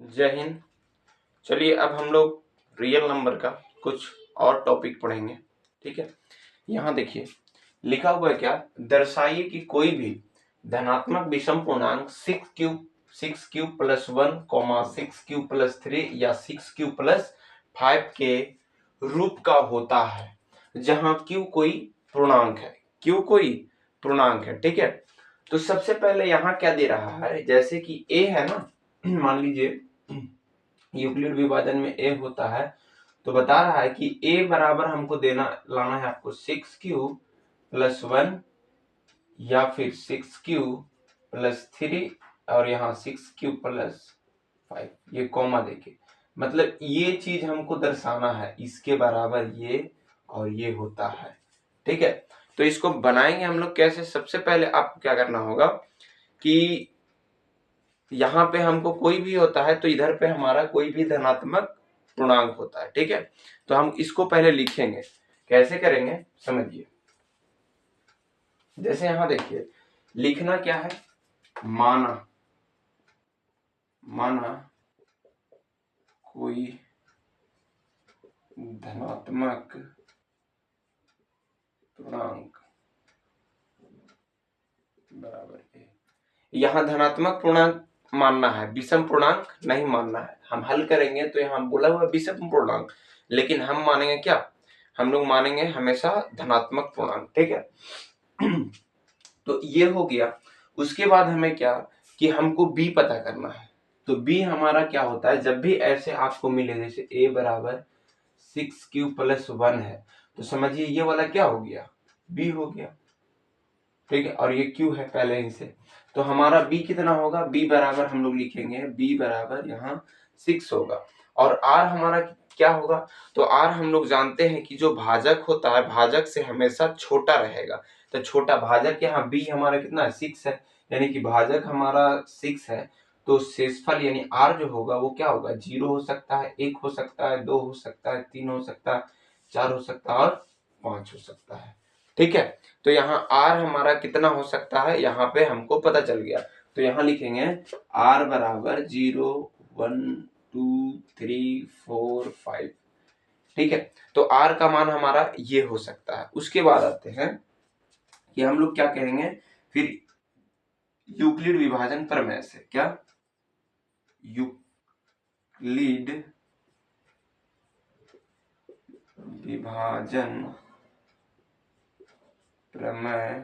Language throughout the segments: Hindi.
जय हिंद। चलिए अब हम लोग रियल नंबर का कुछ और टॉपिक पढ़ेंगे। ठीक है, यहाँ देखिए लिखा हुआ है क्या, दर्शाइए कि कोई भी धनात्मक विषम पूर्णांक 6 क्यूब प्लस 1 6 क्यूब प्लस 3 या 6 क्यूब प्लस 5 के रूप का होता है, जहां क्यू कोई पूर्णांक है। ठीक है, तो सबसे पहले यहाँ क्या दे रहा है, जैसे कि ए है ना, मान लीजिए यूक्लिड विभाजन में ए होता है, तो बता रहा है कि ए बराबर हमको लाना है आपको 6 क्यूब प्लस 1 या फिर 6 क्यूब प्लस 3 और यहाँ 6 क्यूब प्लस 5, ये कॉमा देके, मतलब ये चीज हमको दर्शाना है, इसके बराबर ये और ये होता है। ठीक है, तो इसको बनाएंगे हम लोग कैसे। सबसे पहले आपको क्या करना होगा कि यहाँ पे हमको कोई भी होता है तो इधर पे हमारा कोई भी धनात्मक पूर्णांक होता है। ठीक है, तो हम इसको पहले लिखेंगे, कैसे करेंगे समझिए। जैसे यहाँ देखिए लिखना क्या है, माना कोई धनात्मक पूर्णांक बराबर ए। यहाँ धनात्मक पूर्णांक मानना है, विषम पूर्णांक नहीं मानना है। हम हल करेंगे तो यहाँ बोला हुआ विषम पूर्णांक, लेकिन हम मानेंगे क्या, हम लोग मानेंगे हमेशा धनात्मक पूर्णांक। ठीक है, तो ये हो गया। उसके बाद हमें क्या कि हमको b पता करना है, तो b हमारा क्या होता है, जब भी ऐसे आपको मिले जैसे a बराबर 6 क्यूब प्लस 1 है, तो समझिए ये वाला क्या हो गया, b हो गया। ठीक है, और ये q है पहले ही से, तो हमारा b कितना होगा, b बराबर हम लोग लिखेंगे b बराबर यहाँ 6 होगा। और r हमारा क्या होगा, तो r हम लोग जानते हैं कि जो भाजक होता है भाजक से हमेशा छोटा रहेगा, तो छोटा भाजक यहाँ b हमारा कितना है 6 है, यानी कि भाजक हमारा 6 है, तो शेषफल यानी r जो होगा वो क्या होगा, 0 हो सकता है, 1 हो सकता है, 2 हो सकता है, 3 हो सकता है, 4 हो सकता है और 5 हो सकता है। ठीक है, तो यहाँ r हमारा कितना हो सकता है, यहाँ पे हमको पता चल गया, तो यहाँ लिखेंगे r बराबर 0 1 2 3 4 5। ठीक है, तो r का मान हमारा ये हो सकता है। उसके बाद आते हैं कि हम लोग क्या कहेंगे फिर, यूक्लिड विभाजन प्रमेय से, क्या यूक्लिड विभाजन प्रमेय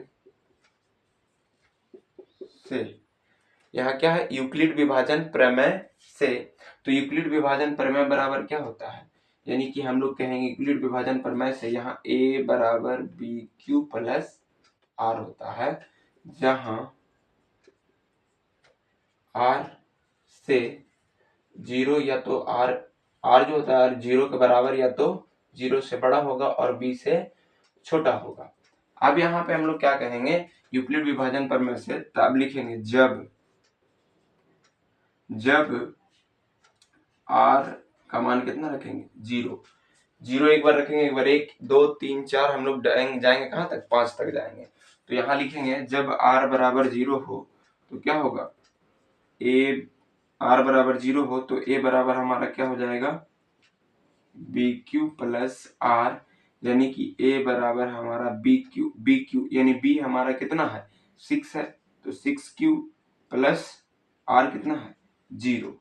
से, यहाँ क्या है, यूक्लिड विभाजन प्रमेय से, तो यूक्लिड विभाजन प्रमेय बराबर क्या होता है, यानी कि हम लोग कहेंगे यूक्लिड विभाजन प्रमेय से यहाँ a बराबर बी क्यू प्लस आर होता है, जहां r से 0 या तो r जो होता है 0 के बराबर या तो 0 से बड़ा होगा और b से छोटा होगा। अब यहाँ पे हम लोग क्या कहेंगे, यूक्लिड विभाजन प्रमेय से तब लिखेंगे जब r का मान कितना रखेंगे, 0 एक बार रखेंगे, एक बार 1 2 3 4 हम लोग जाएंगे कहां तक, 5 तक जाएंगे। तो यहाँ लिखेंगे जब r बराबर 0 हो तो क्या होगा, r बराबर 0 हो तो a बराबर हमारा क्या हो जाएगा, बी क्यू प्लस आर, यानी कि a बराबर हमारा बी क्यू यानी b हमारा कितना है 6 है, तो 6 क्यू प्लस आर कितना है 0,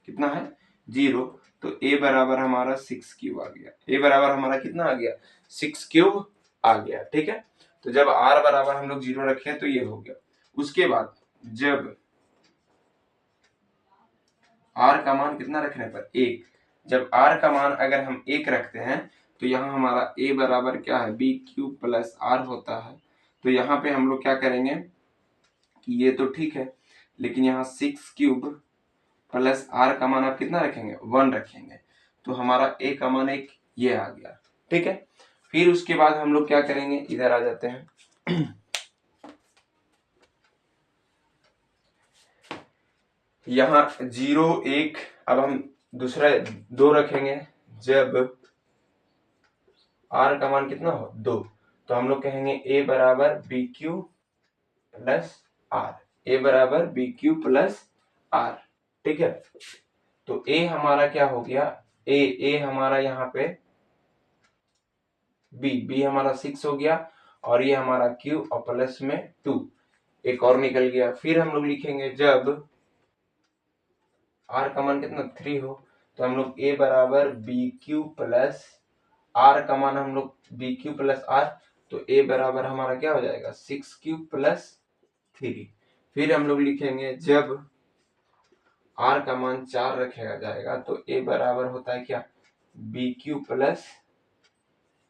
कितना है 0, तो a बराबर हमारा 6 क्यूब आ गया, a बराबर हमारा कितना आ गया 6 क्यूब आ गया। ठीक है, तो जब r बराबर हम लोग 0 रखे तो ये हो गया। उसके बाद जब r का मान कितना रखने पर 1, जब r का मान अगर हम 1 रखते हैं तो यहाँ हमारा a बराबर क्या है बी क्यूब प्लस आर होता है। तो यहाँ पे हम लोग क्या करेंगे कि ये तो ठीक है, लेकिन यहाँ 6 क्यूब प्लस आर का मान आप कितना रखेंगे 1 रखेंगे, तो हमारा a का मान 1 ये आ गया। ठीक है, फिर उसके बाद हम लोग क्या करेंगे, इधर आ जाते हैं यहाँ 0 1, अब हम दूसरा 2 रखेंगे, जब r का मान कितना हो 2, तो हम लोग कहेंगे a बराबर B Q plus R, a बराबर बी क्यू प्लस आर। ठीक है, तो ए हमारा क्या हो गया, ए हमारा यहाँ पे बी हमारा 6 हो गया, और ये हमारा क्यू और प्लस में 2 एक और निकल गया। फिर हम लोग लिखेंगे जब आर का मान कितना 3 हो, तो हम लोग ए बराबर बी क्यू प्लस आर का मान हम लोग बी क्यू प्लस आर, तो ए बराबर हमारा क्या हो जाएगा 6 क्यू प्लस 3। फिर हम लोग लिखेंगे जब आर का मान 4 रखेगा जाएगा, तो ए बराबर होता है क्या बी क्यू प्लस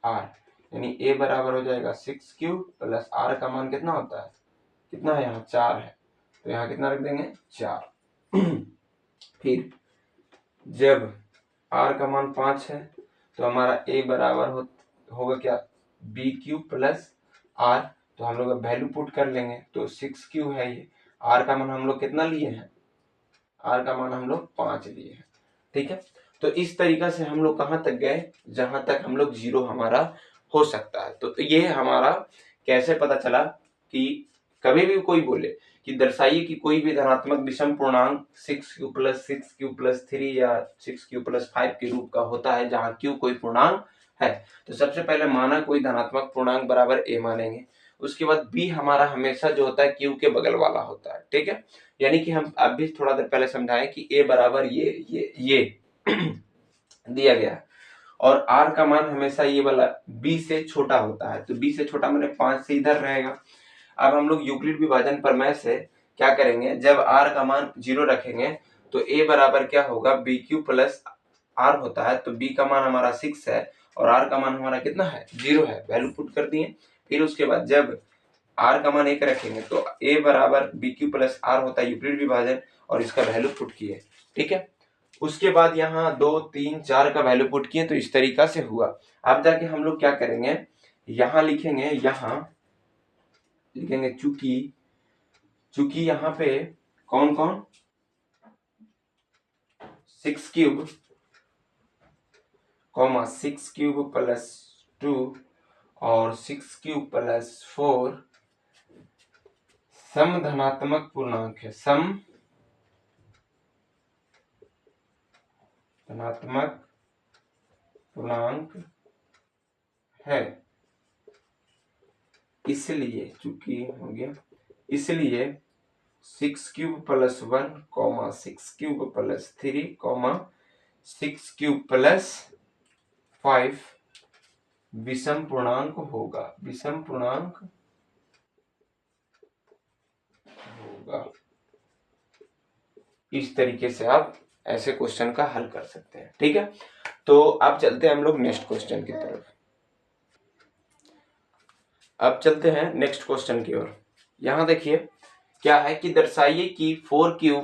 आर, यानी ए बराबर हो जाएगा 6 क्यू प्लस आर का मान कितना होता है, कितना है यहाँ 4 है, तो यहाँ कितना रख देंगे 4। फिर जब आर का मान 5 है, तो हमारा ए बराबर होगा क्या बी क्यू प्लस आर, तो हम लोग वैल्यू पुट कर लेंगे, तो 6 क्यू है ये, आर का मान हम लोग कितना लिए हैं, आर का मान हम लोग 5 लिए हैं। ठीक है, तो इस तरीका से हम लोग कहाँ तक गए, जहां तक हम लोग 0 हमारा हो सकता है। तो ये हमारा कैसे पता चला कि कभी भी कोई बोले कि दर्शाइए कि कोई भी धनात्मक विषम पूर्णांक 6q प्लस 6q प्लस 3 या 6q प्लस 5 के रूप का होता है जहां q कोई पूर्णांक है, तो सबसे पहले माना कोई धनात्मक पूर्णांक बराबर a मानेंगे। उसके बाद b हमारा हमेशा जो होता है q के बगल वाला होता है। ठीक है, यानी कि हम अभी थोड़ा देर पहले समझाएं कि a बराबर ये दिया गया है, और r का मान हमेशा ये वाला b से छोटा होता है, तो b से छोटा मैंने 5 से इधर रहेगा। अब हम लोग यूक्लिड विभाजन प्रमेय से क्या करेंगे, जब r का मान 0 रखेंगे तो a बराबर क्या होगा बी क्यू प्लस आर होता है, तो b का मान हमारा 6 है और r का मान हमारा कितना है 0 है, वैल्यू पुट कर दिए। फिर उसके बाद जब r का मान 1 रखेंगे तो a बराबर बी क्यू प्लस आर होता है यूक्लिड विभाजन, और इसका वैल्यू पुट किए। ठीक है, उसके बाद यहाँ 2 3 4 का वैल्यू पुट किए, तो इस तरीका से हुआ। अब जाके हम लोग क्या करेंगे, यहाँ लिखेंगे चूंकि यहाँ पे कौन कौन 6 क्यूब 6 क्यूब प्लस 2 और 6 क्यूब प्लस 4 सम धनात्मक पूर्णांक है, सम धनात्मक पूर्णांक है, इसलिए चूंकि हो गया, इसलिए 6 cube plus 1 6 cube plus 3 6 cube plus 5 विषम पूर्णांक होगा, विषम पूर्णांक होगा। इस तरीके से आप ऐसे क्वेश्चन का हल कर सकते हैं। ठीक है, तो अब चलते हैं हम लोग नेक्स्ट क्वेश्चन की तरफ। अब चलते हैं नेक्स्ट क्वेश्चन की ओर। यहां देखिए क्या है कि दर्शाइए कि 4q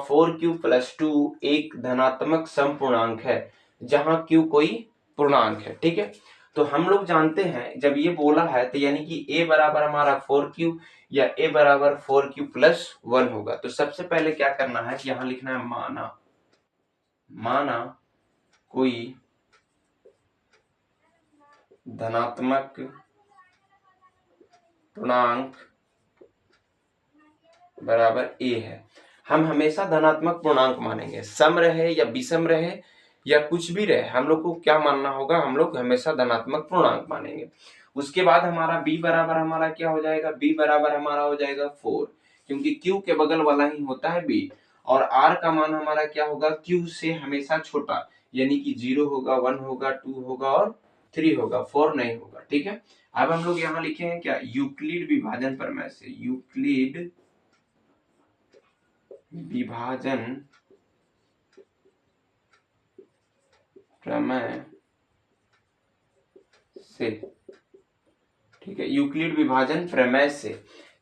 4q प्लस 2 एक धनात्मक समपूर्णांक है जहां q कोई पूर्णांक है। ठीक है, तो हम लोग जानते हैं जब ये बोला है तो यानी कि a बराबर हमारा 4q या a बराबर 4q प्लस 1 होगा। तो सबसे पहले क्या करना है, यहां लिखना है माना कोई धनात्मक पूर्णांक बराबर a है। हम हमेशा धनात्मक पूर्णांक मानेंगे, सम रहे या विषम रहे या कुछ भी रहे, हम लोग को क्या मानना होगा, हम लोग हमेशा धनात्मक पूर्णांक मानेंगे। उसके बाद हमारा b बराबर हमारा क्या हो जाएगा, b बराबर हमारा हो जाएगा 4, क्योंकि q के बगल वाला ही होता है b, और r का मान हमारा क्या होगा q से हमेशा छोटा, यानी कि 0 होगा 1 होगा 2 होगा और 3 होगा, 4 नहीं होगा। ठीक है, अब हम लोग यहाँ लिखेंगे क्या, यूक्लिड विभाजन प्रमेय से, यूक्लिड विभाजन प्रमेय से। ठीक है, यूक्लिड विभाजन प्रमेय से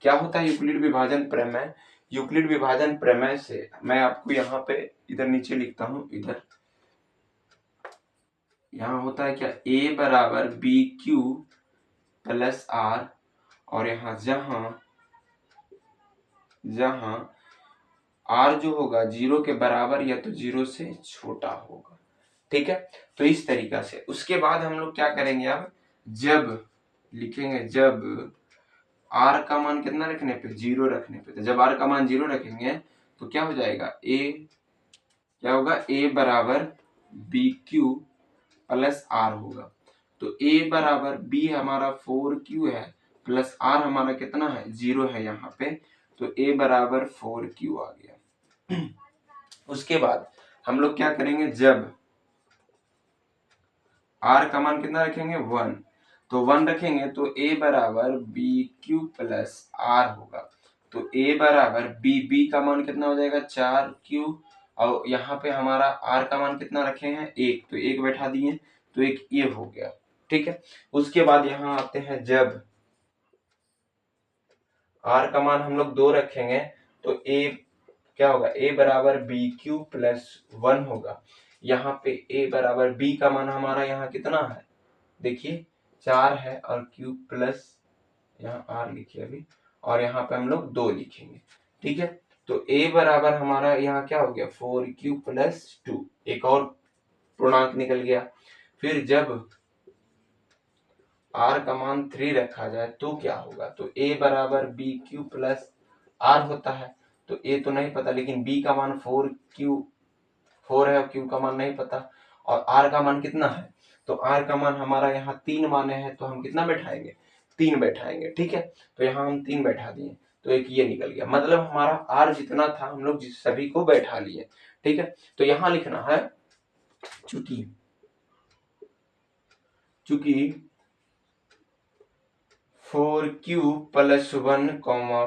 क्या होता है, यूक्लिड विभाजन प्रमेय, यूक्लिड विभाजन प्रमेय से मैं आपको यहाँ पे इधर नीचे लिखता हूं, इधर यहाँ होता है क्या, a बराबर बी क्यू प्लस आर, और यहाँ जहां r जो होगा 0 के बराबर या तो 0 से छोटा होगा। ठीक है, तो इस तरीका से उसके बाद हम लोग क्या करेंगे, अब जब लिखेंगे जब r का मान कितना रखने पे 0 रखने पे, तो जब r का मान 0 रखेंगे तो क्या हो जाएगा, a क्या होगा, a बराबर बी क्यू प्लस आर होगा। तो a बराबर b हमारा 4q है प्लस r हमारा कितना है, 0 है यहाँ पे, तो a बराबर 4q आ गया। उसके बाद हम लोग क्या करेंगे, जब r का मान कितना रखेंगे, 1, तो 1 रखेंगे तो a बराबर बी क्यू प्लस आर होगा। तो a बराबर b का मान कितना हो जाएगा, 4q, और यहाँ पे हमारा r का मान कितना रखे हैं, 1, तो 1 बैठा दिए, तो एक ये हो गया। ठीक है, उसके बाद यहाँ आते हैं, जब r का मान हम लोग 2 रखेंगे तो a क्या होगा, a बराबर बी क्यू प्लस 1 होगा। यहाँ पे a बराबर b का मान हमारा यहाँ कितना है, देखिए 4 है, और q प्लस यहाँ r लिखिए अभी, और यहाँ पे हम लोग 2 लिखेंगे। ठीक है, तो a बराबर हमारा यहाँ क्या हो गया, 4q प्लस 2, एक और पूर्णांक निकल गया। फिर जब r का मान 3 रखा जाए तो क्या होगा, तो a बराबर बी क्यू प्लस r होता है। तो a तो नहीं पता, लेकिन b का मान 4 है और q का मान नहीं पता, और r का मान कितना है, तो r का मान हमारा यहाँ 3 माने हैं, तो हम कितना बैठाएंगे, 3 बैठाएंगे। ठीक है, तो यहाँ हम 3 बैठा दिए, तो एक ये निकल गया, मतलब हमारा r जितना था हम लोग सभी को बैठा लिए। ठीक है, तो यहाँ लिखना है, चूंकि 4q प्लस 1,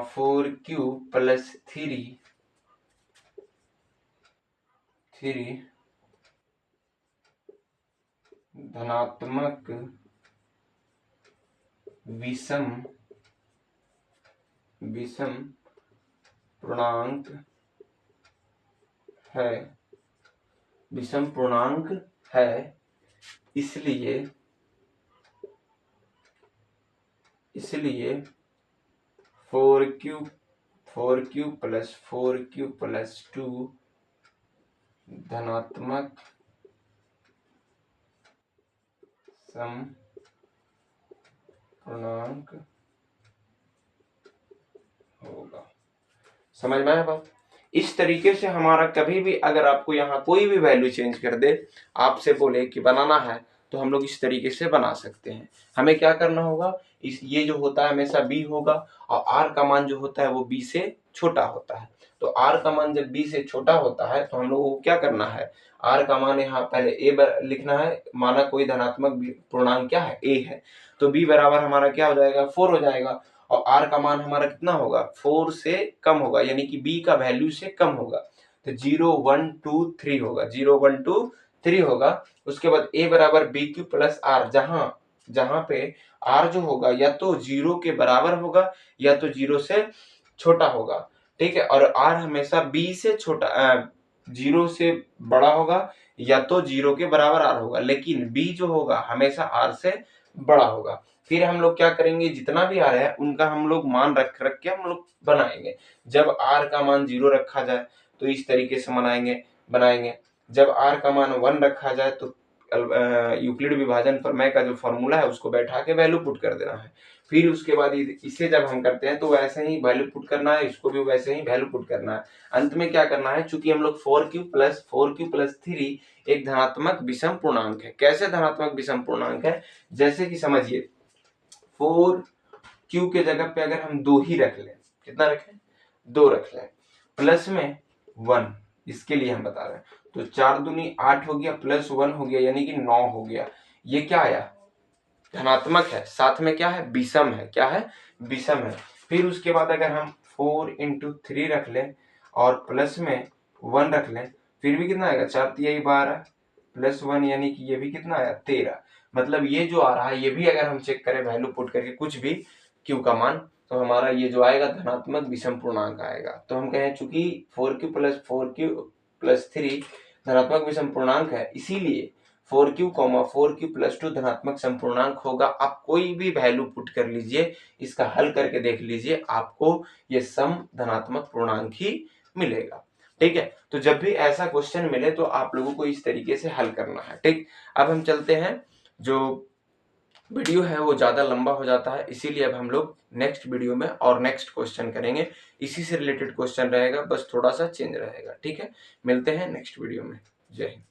4q प्लस 3 धनात्मक विषम पूर्णांक है, इसलिए 4q प्लस 4q प्लस 2 धनात्मक सम पूर्णांक होगा। समझ में आया बात? इस तरीके से हमारा कभी भी अगर आपको यहाँ कोई भी वैल्यू चेंज कर दे, आपसे बोले कि बनाना है, तो हम लोग इस तरीके से बना सकते हैं। हमें क्या करना होगा, ये जो होता है हमेशा b होगा, और r का मान जो होता है वो b से छोटा होता है। तो r का मान जब b से छोटा होता है तो हम लोगों को क्या करना है, r का मान यहाँ पहले a लिखना है, माना कोई धनात्मक पूर्णांक क्या है, a है, तो b बराबर हमारा क्या हो जाएगा, 4 हो जाएगा, और r का मान हमारा कितना होगा, 4 से कम होगा, यानी कि b का वैल्यू से कम होगा, तो 0 1 2 3 होगा, 0 1 2 3 होगा। उसके बाद a बराबर बी क्यू प्लस आर, जहां पे r जो होगा या तो 0 के बराबर होगा या तो 0 से छोटा होगा। ठीक है, और r हमेशा b से छोटा 0 से बड़ा होगा या तो 0 के बराबर r होगा, लेकिन b जो होगा हमेशा r से बड़ा होगा। फिर हम लोग क्या करेंगे, जितना भी आ रहा है उनका हम लोग मान रख के हम लोग बनाएंगे। जब r का मान 0 रखा जाए तो इस तरीके से बनाएंगे। जब r का मान 1 रखा जाए तो यूक्लिड विभाजन प्रमेय का जो फॉर्मूला है उसको बैठा के वैल्यू पुट कर देना है। फिर उसके बाद इसे जब हम करते हैं तो वैसे ही वैल्यू पुट करना है, इसको भी वैसे ही वैल्यू पुट करना है। अंत में क्या करना है, चूंकि हम लोग 4q प्लस 3 एक धनात्मक विषम पूर्णांक है। कैसे धनात्मक विषम पूर्णांक है, जैसे कि समझिए 4q के जगह पे अगर हम 2 ही रख लें, कितना रखें, 2 रख लें, प्लस में 1, इसके लिए हम बता रहे हैं, तो 4 दूनी 8 हो गया, प्लस 1 हो गया, यानी कि 9 हो गया। ये क्या आया, धनात्मक है, साथ में क्या है, विषम है। क्या है, विषम है। फिर उसके बाद अगर हम 4 × 3 रख लें और प्लस में 1 रख लें, फिर भी कितना आएगा, 4 3 12 प्लस 1, यानी कि ये भी कितना आया, 13। मतलब ये जो आ रहा है, ये भी अगर हम चेक करें वैल्यू पुट करके कुछ भी q का मान, तो हमारा ये जो आएगा धनात्मक विषम पूर्णांक आएगा। तो हम कहें चूंकि 4q प्लस 3 धनात्मक विषम पूर्णांक है, इसीलिए 4q प्लस 2 धनात्मक संपूर्णांक होगा। आप कोई भी वैल्यू पुट कर लीजिए, इसका हल करके देख लीजिए, आपको ये सम धनात्मक पूर्णांक ही मिलेगा। ठीक है, तो जब भी ऐसा क्वेश्चन मिले तो आप लोगों को इस तरीके से हल करना है। ठीक, अब हम चलते हैं जो वीडियो है वो ज़्यादा लंबा हो जाता है, इसीलिए अब हम लोग नेक्स्ट वीडियो में और नेक्स्ट क्वेश्चन करेंगे। इसी से रिलेटेड क्वेश्चन रहेगा, बस थोड़ा सा चेंज रहेगा। ठीक है, मिलते हैं नेक्स्ट वीडियो में। जय हिंद।